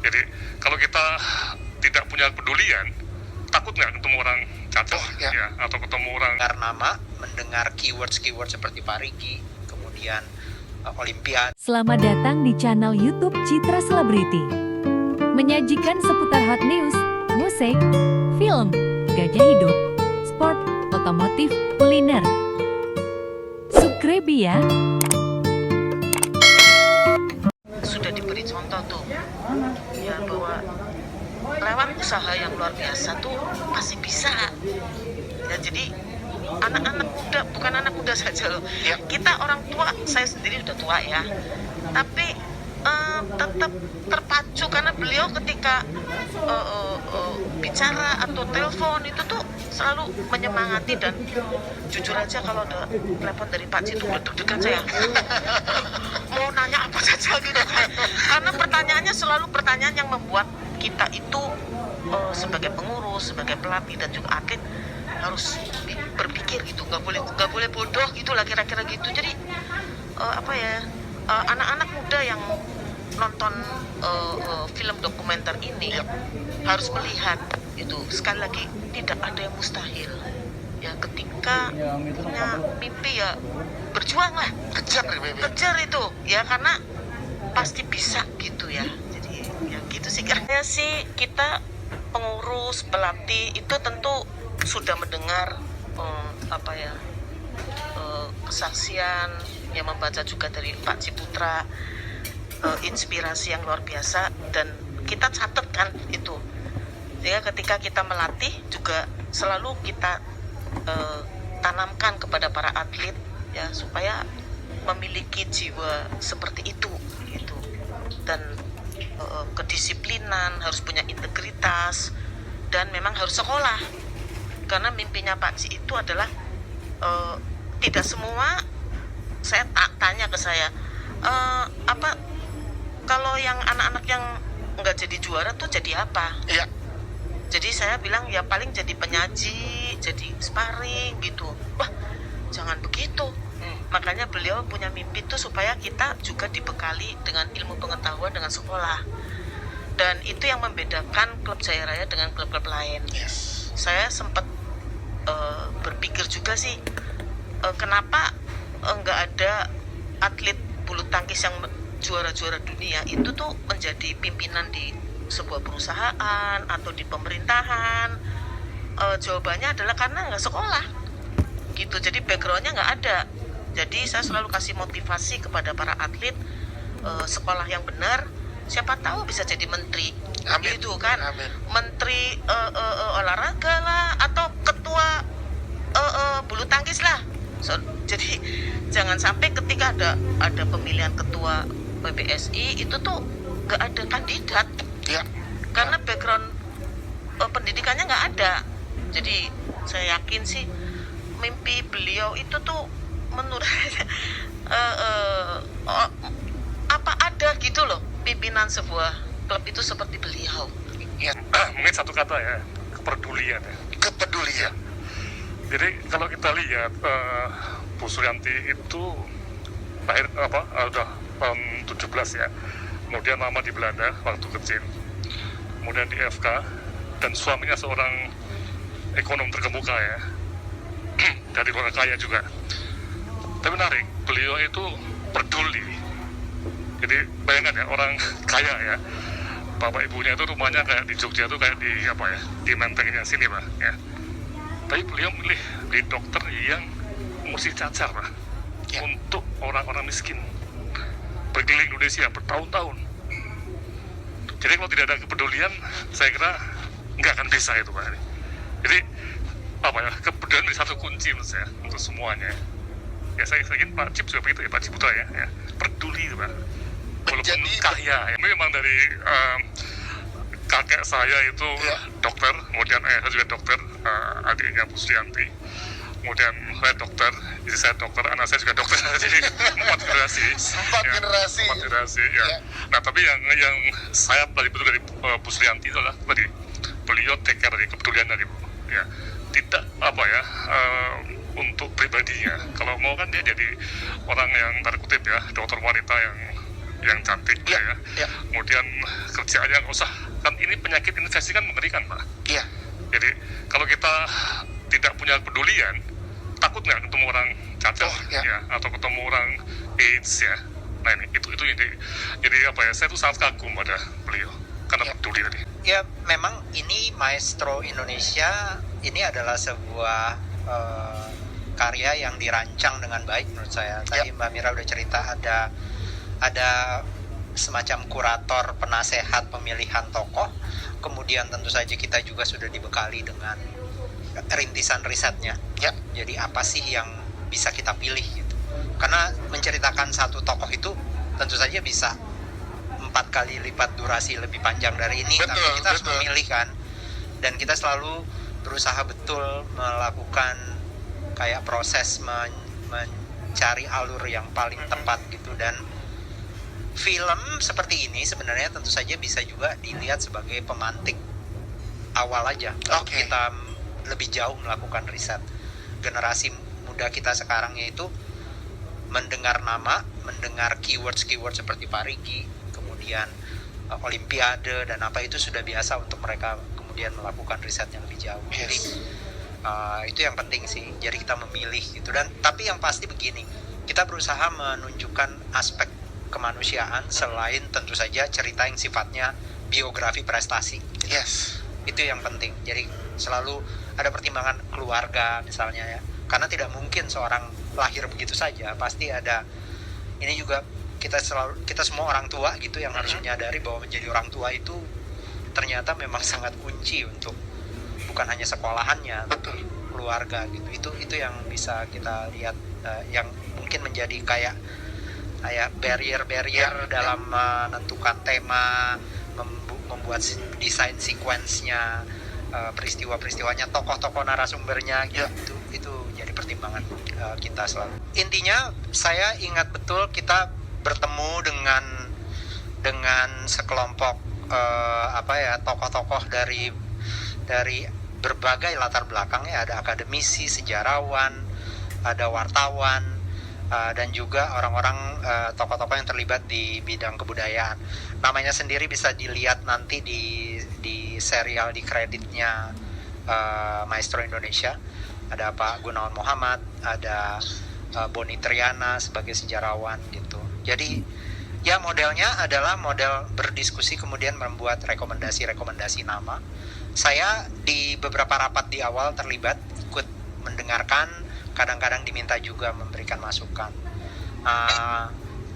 Jadi kalau kita tidak punya kepedulian, takut nggak ketemu orang cacat ya, atau ketemu orang dengar nama, mendengar keyword seperti Parigi, kemudian Olimpiade. Selamat datang di channel YouTube Citra Selebriti. Menyajikan seputar hot news, musik, film, gaya hidup, sport, otomotif, kuliner. Subscribe ya. Sudah diberi contoh tuh ya, bahwa lewat usaha yang luar biasa tuh pasti bisa ya. Jadi anak-anak muda, bukan anak muda saja loh ya. Kita orang tua, saya sendiri udah tua ya, tapi tetap terpacu karena beliau ketika bicara atau telepon itu tuh selalu menyemangati. Dan jujur aja kalau ada telepon dari Pak Cik itu udah deg-degan saya mau nanya apa saja gitu kan, karena pertanyaannya selalu pertanyaan yang membuat kita itu sebagai pengurus, sebagai pelatih dan juga atlet harus berpikir gitu, nggak boleh bodoh gitu lah, kira-kira gitu. Jadi anak-anak muda yang nonton film dokumenter ini harus melihat itu, sekali lagi tidak ada yang mustahil ya. Ketika punya mimpi ya berjuang lah, kejar itu ya, karena pasti bisa gitu ya. Jadi ya gitu sih. Karena sih kita pengurus, pelatih itu tentu sudah mendengar kesaksian yang membaca juga dari Pak Ciputra, inspirasi yang luar biasa, dan kita catat kan itu ya. Ketika kita melatih juga selalu kita tanamkan kepada para atlet ya, supaya memiliki jiwa seperti itu gitu. Dan kedisiplinan, harus punya integritas, dan memang harus sekolah. Karena mimpinya Pak Ci itu adalah tidak semua, saya tanya ke saya, kalau yang anak-anak yang nggak jadi juara tuh jadi apa? Iya. Jadi saya bilang ya paling jadi penyaji, jadi sparring gitu. Wah, jangan begitu. Makanya beliau punya mimpi tuh supaya kita juga dibekali dengan ilmu pengetahuan dengan sekolah. Dan itu yang membedakan klub Jaya Raya dengan klub-klub lain. Yes. Saya sempat berpikir juga sih, kenapa nggak ada atlet bulu tangkis yang juara-juara dunia itu tuh menjadi pimpinan di sebuah perusahaan atau di pemerintahan. Jawabannya adalah karena nggak sekolah gitu. Jadi backgroundnya nggak ada. Jadi saya selalu kasih motivasi kepada para atlet, sekolah yang benar, siapa tahu bisa jadi menteri. Amin. Gitu kan. Amin. Menteri olahraga lah, atau ketua bulu tangkis lah. Jadi jangan sampai ketika ada pemilihan ketua PBSI itu tuh nggak ada kandidat ya, karena background pendidikannya nggak ada. Jadi saya yakin sih mimpi beliau itu tuh menurut ada gitu loh, pimpinan sebuah klub itu seperti beliau ya. Mungkin satu kata ya, kepedulian ya. Kepedulian. Jadi kalau kita lihat Bu Suryanti itu lahir udah tahun 17 ya, kemudian lama di Belanda waktu kecil, kemudian di FK, dan suaminya seorang ekonom terkemuka ya, dari orang kaya juga. Tapi menarik, beliau itu peduli. Jadi bayangkan ya, orang kaya ya, bapak ibunya itu rumahnya kayak di Jogja tuh kayak di Mentengnya sini Pak ya. Tapi beliau milih di dokter yang mesti cacar Pak ya, untuk orang-orang miskin, berkeliling Indonesia bertahun-tahun. Jadi kalau tidak ada kepedulian, saya kira nggak akan bisa itu Pak. Jadi kepedulian menjadi satu kunci menurut saya untuk semuanya. Ya saya yakin Pak Cip juga begitu ya, Pak Ciputra ya, peduli itu Pak. Walaupun kaya ya. Memang dari kakek saya itu dokter, kemudian saya juga dokter, adiknya Bu Suryanti, kemudian saya dokter, istri saya dokter, anak saya juga dokter. Jadi 4 generasi. 4 generasi ya. Nah tapi yang saya pelajari betul dari Bu Suryanti itu adalah tadi, beliau take care dari kepedulian tadi Bu ya. Tidak untuk pribadinya. Kalau mau kan dia jadi orang yang tanda kutip ya, dokter wanita yang yang cantik Iya, ya. iya. Kemudian kerjaannya nggak usah, kan ini penyakit infeksi kan mengerikan Pak. Iya. Jadi kalau kita tidak punya pedulian, takut nggak ketemu orang cacat Iya. ya, atau ketemu orang AIDS ya. Nah ini itu jadi apa ya, saya tuh sangat kagum pada beliau karena Iya. peduli tadi. Ya memang ini Maestro Indonesia ini adalah sebuah karya yang dirancang dengan baik menurut saya. Tadi Mbak Mira udah cerita ada semacam kurator penasehat pemilihan tokoh, kemudian tentu saja kita juga sudah dibekali dengan rintisan risetnya. Ya, jadi apa sih yang bisa kita pilih gitu. Karena menceritakan satu tokoh itu tentu saja bisa 4 kali lipat durasi lebih panjang dari ini, tapi kita harus memilih kan. Dan kita selalu berusaha betul melakukan kayak proses mencari alur yang paling tepat gitu. Dan film seperti ini sebenarnya tentu saja bisa juga dilihat sebagai pemantik awal aja untuk kita lebih jauh melakukan riset. Generasi muda kita sekarang yaitu mendengar nama, mendengar keyword seperti Parigi, kemudian Olimpiade dan apa itu sudah biasa untuk mereka kemudian melakukan riset yang lebih jauh. Jadi itu yang penting sih. Jadi kita memilih gitu. Dan tapi yang pasti begini, kita berusaha menunjukkan aspek kemanusiaan selain tentu saja cerita yang sifatnya biografi prestasi. Yes. Itu yang penting. Jadi selalu ada pertimbangan keluarga misalnya ya. Karena tidak mungkin seorang lahir begitu saja, pasti ada. Ini juga kita semua orang tua gitu yang harus menyadari bahwa menjadi orang tua itu ternyata memang sangat kunci untuk bukan hanya sekolahannya, tapi keluarga gitu. Itu yang bisa kita lihat yang mungkin menjadi kayak barrier dalam menentukan tema, membuat desain sequence-nya, peristiwa-peristiwanya, tokoh-tokoh narasumbernya gitu. Itu jadi pertimbangan kita selalu. Intinya saya ingat betul kita bertemu dengan sekelompok tokoh-tokoh dari berbagai latar belakang ya. Ada akademisi, sejarawan, ada wartawan, dan juga orang-orang tokoh-tokoh yang terlibat di bidang kebudayaan. Namanya sendiri bisa dilihat nanti di serial di kreditnya Maestro Indonesia. Ada Pak Gunawan Muhammad, ada Boni Triana sebagai sejarawan gitu. Jadi ya modelnya adalah model berdiskusi kemudian membuat rekomendasi nama. Saya di beberapa rapat di awal terlibat, ikut mendengarkan, kadang-kadang diminta juga memberikan masukan.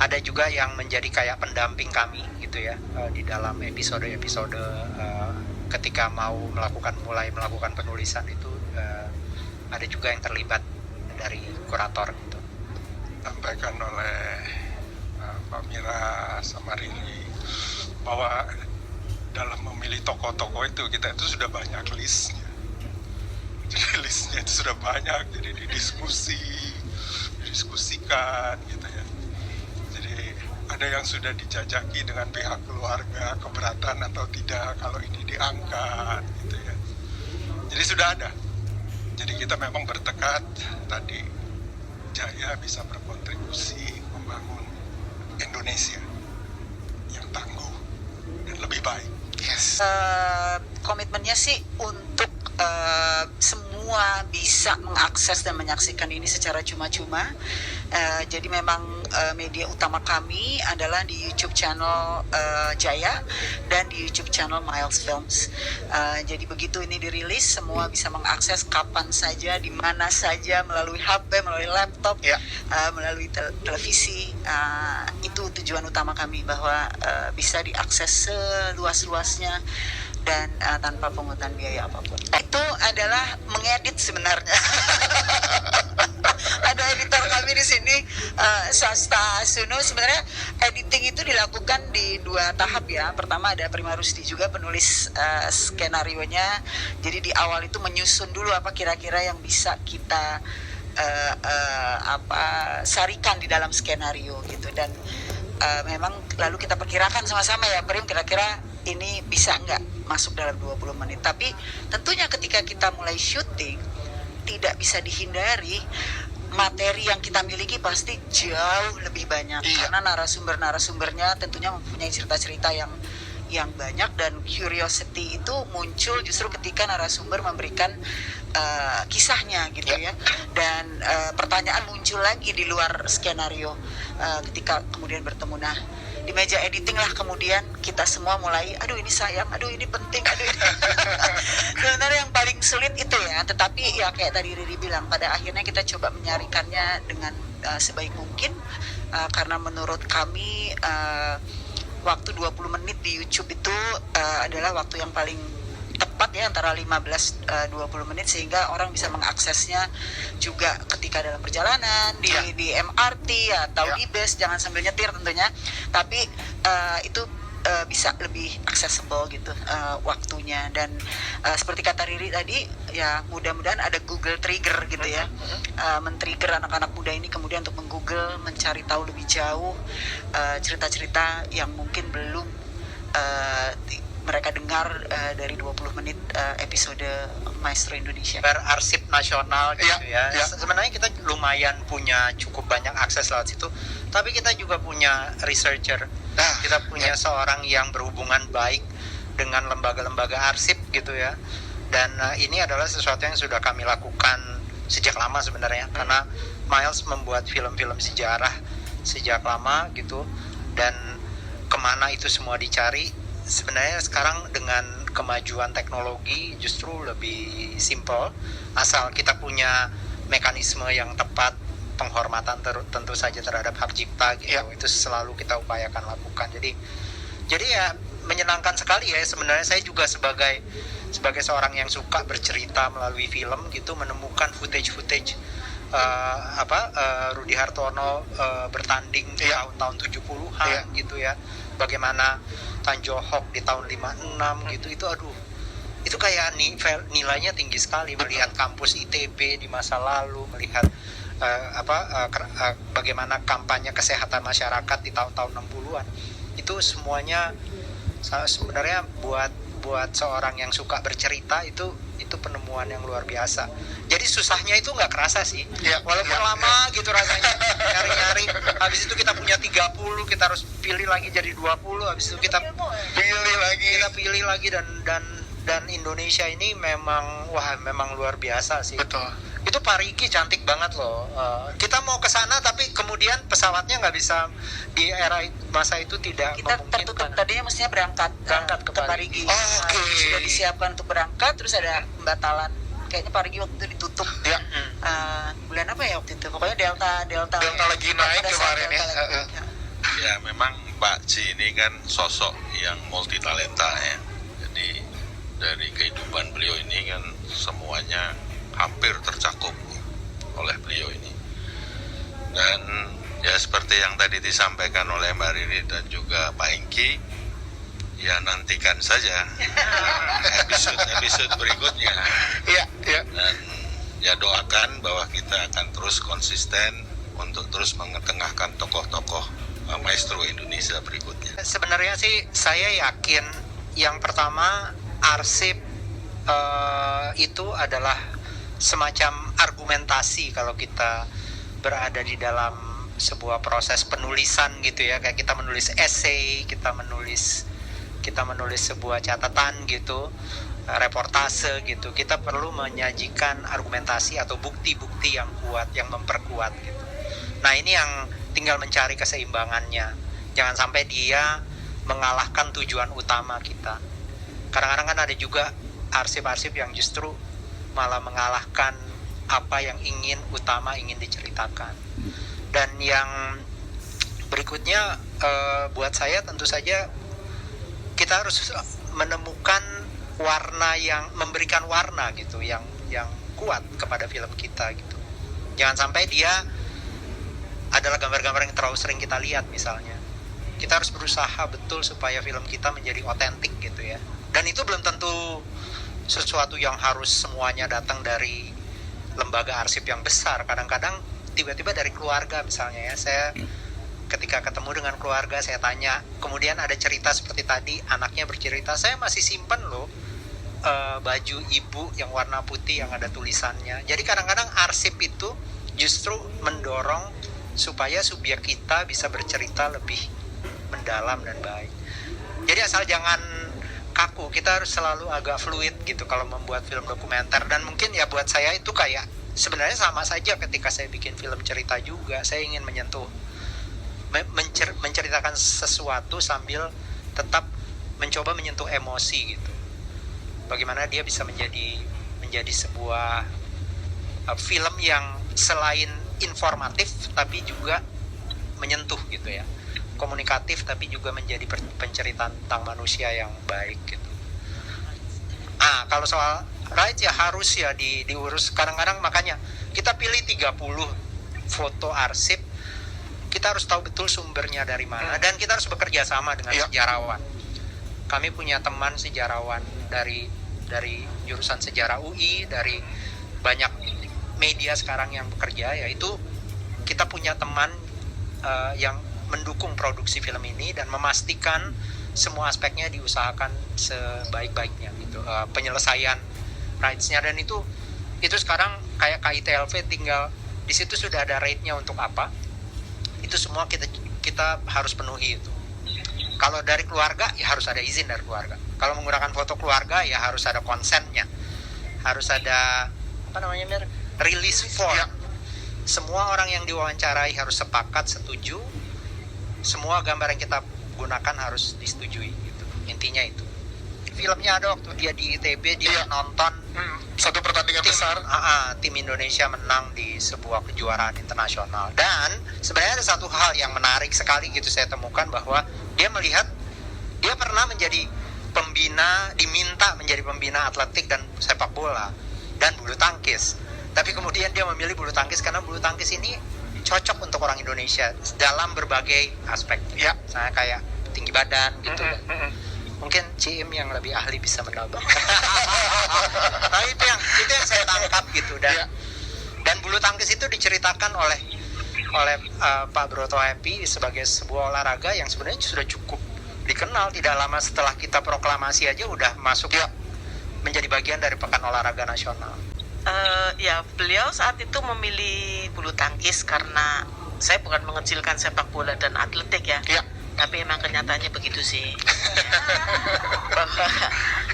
Ada juga yang menjadi kayak pendamping kami gitu ya, di dalam episode-episode ketika mulai melakukan penulisan itu, ada juga yang terlibat dari kurator gitu. Sampaikan oleh Mbak Mira sama Riri bahwa dalam memilih tokoh-tokoh itu kita itu sudah banyak listnya. Jadi listnya itu sudah banyak, jadi didiskusikan gitu ya. Jadi ada yang sudah dijajaki dengan pihak keluarga, keberatan atau tidak kalau ini diangkat gitu ya. Jadi sudah ada. Jadi kita memang bertekad tadi Jaya bisa berkontribusi membangun Indonesia yang tangguh dan lebih baik. Yes. Komitmennya sih untuk semua bisa mengakses dan menyaksikan ini secara cuma-cuma. Jadi memang media utama kami adalah di YouTube channel Jaya dan di YouTube channel Miles Films. Jadi begitu ini dirilis, semua bisa mengakses kapan saja, di mana saja, melalui HP, melalui laptop, melalui televisi. Itu tujuan utama kami, bahwa bisa diakses seluas-luasnya dan tanpa pungutan biaya apapun. Itu adalah mengedit sebenarnya. Ada editor kami di sini, Swasta Suno. Sebenarnya editing itu dilakukan di 2 tahap ya. Pertama ada Prima Rusdi juga penulis skenarionya. Jadi di awal itu menyusun dulu apa kira-kira yang bisa kita sarikan di dalam skenario gitu. Dan memang lalu kita perkirakan sama-sama ya, Prim, kira-kira ini bisa nggak masuk dalam 20 menit. Tapi tentunya ketika kita mulai syuting, tidak bisa dihindari materi yang kita miliki pasti jauh lebih banyak karena narasumbernya tentunya mempunyai cerita-cerita yang banyak, dan curiosity itu muncul justru ketika narasumber memberikan kisahnya gitu ya. Dan pertanyaan muncul lagi di luar skenario ketika kemudian bertemu. Nah, di meja editing lah kemudian kita semua mulai, aduh ini sayang, aduh ini penting, aduh ini sebenarnya yang paling sulit itu ya. Tetapi ya kayak tadi Riri bilang, pada akhirnya kita coba menyarikannya dengan sebaik mungkin, karena menurut kami waktu 20 menit di YouTube itu adalah waktu yang paling tepat ya, antara 15-20 menit, sehingga orang bisa mengaksesnya juga ketika dalam perjalanan di MRT atau di bus, jangan sambil nyetir tentunya, tapi itu bisa lebih accessible gitu waktunya. Dan seperti kata Riri tadi ya, mudah-mudahan ada Google Trigger gitu ya, men-trigger anak-anak muda ini kemudian untuk meng-Google, mencari tahu lebih jauh cerita-cerita yang mungkin belum mereka dengar dari 20 menit episode Maestro Indonesia. Berarsip nasional gitu ya. Sebenarnya kita lumayan punya cukup banyak akses lewat situ, tapi kita juga punya researcher. Kita punya seorang yang berhubungan baik dengan lembaga-lembaga arsip gitu ya. Dan ini adalah sesuatu yang sudah kami lakukan sejak lama sebenarnya, karena Miles membuat film-film sejarah sejak lama gitu, dan kemana itu semua dicari. Sebenarnya sekarang dengan kemajuan teknologi justru lebih simple, asal kita punya mekanisme yang tepat, penghormatan tentu saja terhadap hak cipta gitu. Itu selalu kita upayakan lakukan. Jadi ya menyenangkan sekali ya. Sebenarnya saya juga sebagai seorang yang suka bercerita melalui film gitu, menemukan footage Rudi Hartono bertanding di tahun 70-an gitu ya. Bagaimana Tan Johok di tahun 56 gitu, itu kayak nilainya tinggi sekali. Melihat kampus ITB di masa lalu, melihat bagaimana kampanye kesehatan masyarakat di tahun-tahun 60-an, itu semuanya sebenarnya buat seorang yang suka bercerita itu penemuan yang luar biasa. Jadi susahnya itu nggak kerasa sih, walaupun lama gitu rasanya nyari-nyari. Habis itu kita punya 30, kita harus pilih lagi jadi 20, habis itu kita pilih lagi dan Indonesia ini memang luar biasa sih. Betul. Itu Parigi cantik banget loh. Kita mau ke sana tapi kemudian pesawatnya nggak bisa, di era masa itu tidak kita memungkinkan. tertutup, tadinya mestinya berangkat ke Parigi. Sudah disiapkan untuk berangkat, terus ada pembatalan. Kayaknya Parigi waktu itu ditutup. Bulan apa ya waktu itu? Pokoknya Delta lagi naik kemarin ya. Ya memang Mbak Ci ini kan sosok yang multi talenta ya. Jadi dari kehidupan beliau ini kan semuanya hampir tercakup oleh beliau ini. Dan ya seperti yang tadi disampaikan oleh Mbak Riri dan juga Pak Engki, ya nantikan saja episode berikutnya. Dan ya doakan bahwa kita akan terus konsisten untuk terus mengetengahkan tokoh-tokoh Maestro Indonesia berikutnya. Sebenarnya sih saya yakin yang pertama arsip itu adalah semacam argumentasi kalau kita berada di dalam sebuah proses penulisan gitu ya, kayak kita menulis essay, kita menulis sebuah catatan gitu, reportase gitu. Kita perlu menyajikan argumentasi atau bukti-bukti yang kuat, yang memperkuat gitu. Nah, ini yang tinggal mencari keseimbangannya. Jangan sampai dia mengalahkan tujuan utama kita. Kadang-kadang kan ada juga arsip-arsip yang justru malah mengalahkan apa yang ingin diceritakan. Dan yang berikutnya buat saya tentu saja kita harus menemukan warna yang memberikan warna gitu, yang kuat kepada film kita gitu. Jangan sampai dia adalah gambar-gambar yang terlalu sering kita lihat misalnya. Kita harus berusaha betul supaya film kita menjadi otentik gitu ya. Dan itu belum tentu sesuatu yang harus semuanya datang dari lembaga arsip yang besar. Kadang-kadang tiba-tiba dari keluarga misalnya ya. Saya ketika ketemu dengan keluarga, saya tanya, kemudian ada cerita seperti tadi, anaknya bercerita, saya masih simpen loh baju ibu yang warna putih yang ada tulisannya. Jadi kadang-kadang arsip itu justru mendorong supaya subjek kita bisa bercerita lebih mendalam dan baik. Jadi asal jangan kaku, kita harus selalu agak fluid gitu kalau membuat film dokumenter. Dan mungkin ya buat saya itu kayak sebenarnya sama saja ketika saya bikin film cerita juga. Saya ingin menyentuh, menceritakan sesuatu sambil tetap mencoba menyentuh emosi gitu. Bagaimana dia bisa menjadi sebuah film yang selain informatif tapi juga menyentuh gitu ya, komunikatif tapi juga menjadi penceritaan tentang manusia yang baik gitu. Kalau soal rights ya harus ya diurus. Kadang-kadang makanya kita pilih 30 foto arsip, kita harus tahu betul sumbernya dari mana, dan kita harus bekerja sama dengan sejarawan. Kami punya teman sejarawan dari jurusan sejarah UI, dari banyak media sekarang yang bekerja, yaitu kita punya teman yang mendukung produksi film ini dan memastikan semua aspeknya diusahakan sebaik-baiknya gitu, penyelesaian rights-nya. Dan itu sekarang kayak KITLV, tinggal di situ sudah ada rate-nya untuk apa, itu semua kita harus penuhi itu. Kalau dari keluarga ya harus ada izin dari keluarga. Kalau menggunakan foto keluarga ya harus ada konsennya, harus ada release form. Semua orang yang diwawancarai harus sepakat, setuju. Semua gambar yang kita gunakan harus disetujui gitu. Intinya itu. Filmnya ada waktu dia di ITB, dia nonton satu pertandingan besar. Tim Indonesia menang di sebuah kejuaraan internasional. Dan sebenarnya ada satu hal yang menarik sekali gitu saya temukan, bahwa dia melihat, dia pernah menjadi pembina, diminta menjadi pembina atletik dan sepak bola dan bulu tangkis. Tapi kemudian dia memilih bulu tangkis karena bulu tangkis ini cocok untuk orang Indonesia dalam berbagai aspek. Ya, misalnya kayak tinggi badan gitu. Mungkin CM yang lebih ahli bisa menambah. Nah, itu yang saya tangkap gitu. Dan bulu tangkis itu diceritakan oleh Pak Broto Happy sebagai sebuah olahraga yang sebenarnya sudah cukup dikenal. Tidak lama setelah kita proklamasi aja udah masuk menjadi bagian dari Pekan Olahraga Nasional. Ya, beliau saat itu memilih bulu tangkis karena saya bukan mengecilkan sepak bola dan atletik ya. Tapi emang kenyataannya begitu sih.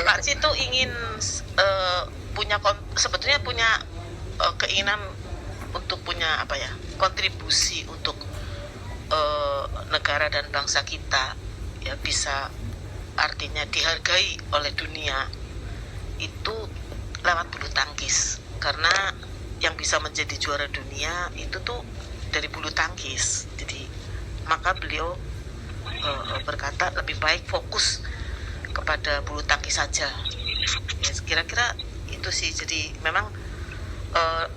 Pak Citu ingin sebetulnya punya keinginan untuk punya kontribusi untuk negara dan bangsa kita ya, bisa artinya dihargai oleh dunia itu lewat bulu tangkis. Karena yang bisa menjadi juara dunia itu tuh dari bulu tangkis. Jadi maka beliau berkata lebih baik fokus kepada bulu tangkis saja ya, kira-kira itu sih. Jadi memang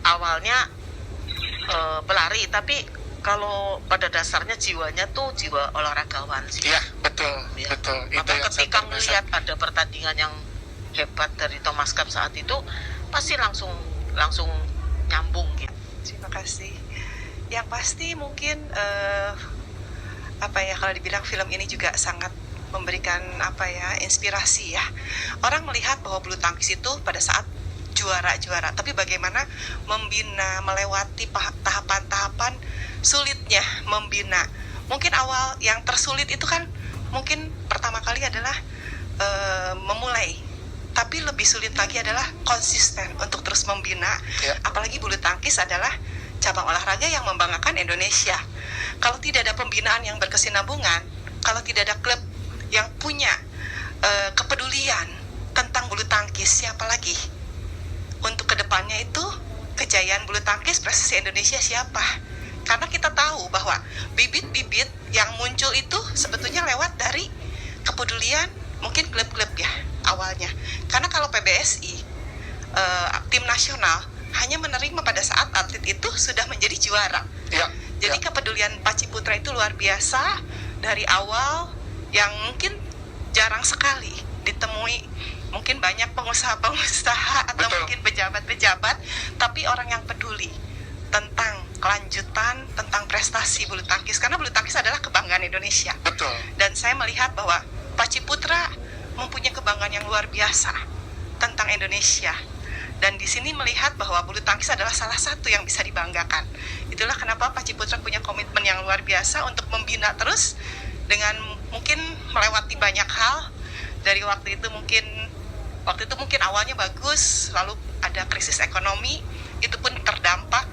awalnya pelari, tapi kalau pada dasarnya jiwanya tuh jiwa olahragawan sih. Iya, betul. Maka ketika melihat ada pertandingan yang hebat dari Thomas Cup saat itu, pasti langsung nyambung gitu. Terima kasih. Yang pasti mungkin kalau dibilang film ini juga sangat memberikan inspirasi ya. Orang melihat bahwa bulu tangkis itu pada saat juara, tapi bagaimana membina, melewati tahapan-tahapan sulitnya membina. Mungkin awal yang tersulit itu kan mungkin pertama kali adalah memulai, tapi lebih sulit lagi adalah konsisten untuk terus membina. Apalagi bulu tangkis adalah cabang olahraga yang membanggakan Indonesia. Kalau tidak ada pembinaan yang berkesinambungan, kalau tidak ada klub yang punya kepedulian tentang bulu tangkis, siapa lagi? Untuk kedepannya itu kejayaan bulu tangkis prestasi Indonesia siapa? Karena kita tahu bahwa bibit-bibit yang muncul itu sebetulnya lewat dari kepedulian mungkin klub-klub ya awalnya. Karena kalau PBSI tim nasional hanya menerima pada saat atlet itu sudah menjadi juara. Jadi kepedulian Pak Ciputra itu luar biasa dari awal, yang mungkin jarang sekali ditemui. Mungkin banyak pengusaha-pengusaha atau mungkin pejabat-pejabat, tapi orang yang peduli tentang kelanjutan, tentang prestasi bulu tangkis. Karena bulu tangkis adalah kebanggaan Indonesia. Dan saya melihat bahwa Pak Ciputra mempunyai kebanggaan yang luar biasa tentang Indonesia. dan di sini melihat bahwa bulu tangkis adalah salah satu yang bisa dibanggakan. Itulah kenapa Pak Ciputra punya komitmen yang luar biasa untuk membina terus dengan mungkin melewati banyak hal. Dari waktu itu mungkin awalnya bagus, lalu ada krisis ekonomi, itu pun terdampak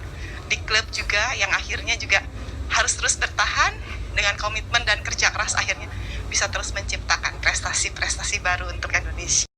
di klub juga yang akhirnya juga harus terus bertahan dengan komitmen dan kerja keras, akhirnya bisa terus menciptakan prestasi-prestasi baru untuk Indonesia.